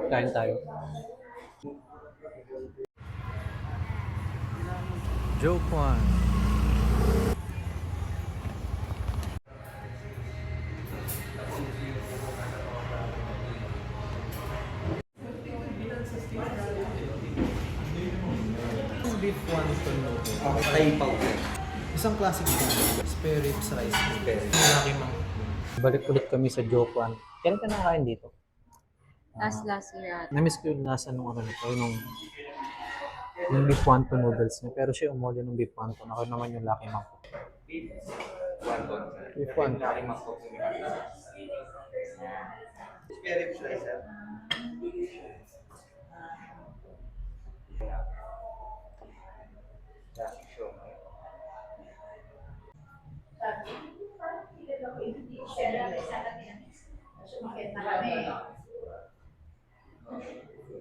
Kain tayo. Joke one. Beef wonton noodle. Okay, pau. Isang classic food. Spare ribs rice. Malaki mang. Balik ulit kami sa Joke one. Kailan ka nakakain dito? Last year ata. Na-miss ko yung lasa nung ano nito, yung beef wonton noodles niya. Pero siya umorder ng beef wonton. Ako naman yung Lucky Mang. Beef wonton. Spare ribs rice, sir.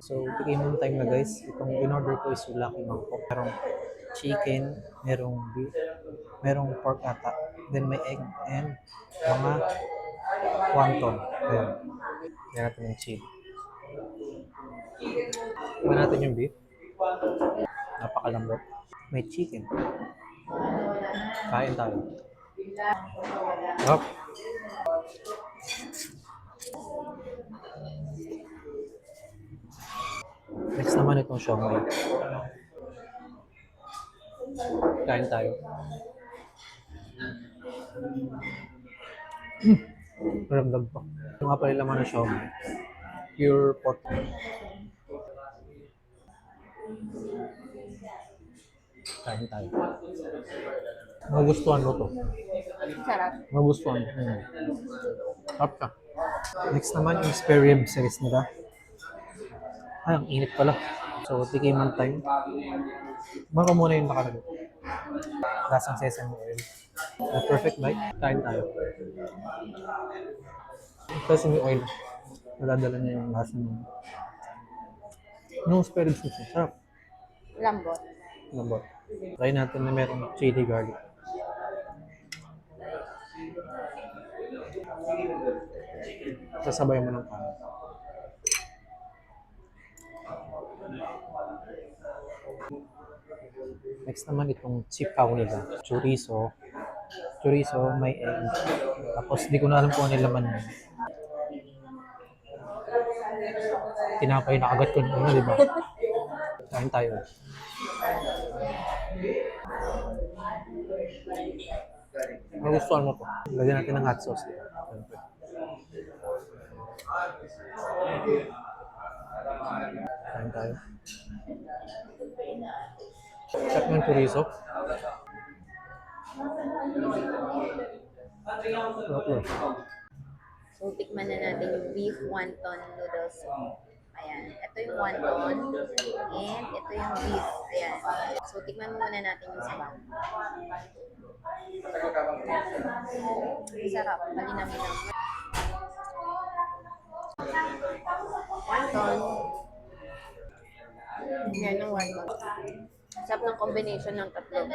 So, tikim time na guys. Itong in-order ko is yung Lucky Mang po. Merong chicken, merong beef, merong pork ata. Then may egg and mga wonton. Ayan. Ayan natin yung chili. Iba natin yung beef. Napakalambot. May chicken. Kain tayo. Up. Next naman itong siomai. Kain tayo. Maramdag pa. Ito nga pala laman ng siomai. Pure pork. Kain tayo. Magustuhan mo to. Sarap. Magustuhan. Sarap ka. Next naman yung spare rib series nila. Ay, ang init pala. So, tikiman time. Baka muna yung nakalagay. Lasang sesame oil. A perfect bite. Kain tayo. Sesame oil. Nadadala niya yung lasa ng... Nung spare ribs nito. Sarap. Lambot. Lambot. Try natin na merong chili garlic. Sasabay mo ng kanin. Next naman itong chipaw nila. Chorizo. Chorizo, may egg. Tapos di ko na alam kung ano yung laman niya. Tinapay na agad ko na ano, di ba? Kain tayo. Magustuhan mo to. Lagyan natin ng hot sauce. Siyempre. Kain tayo. Sarap ng chorizo. Sarap yun. So, tikman na natin yung beef wonton noodles. Ayan. Ito yung wonton. And ito yung beef. Ayan. So, tikman muna natin yung sabaw. Sarap. Malinam-linam. Wonton. Yan yung wonton. Sarap ng combination ng tatlo.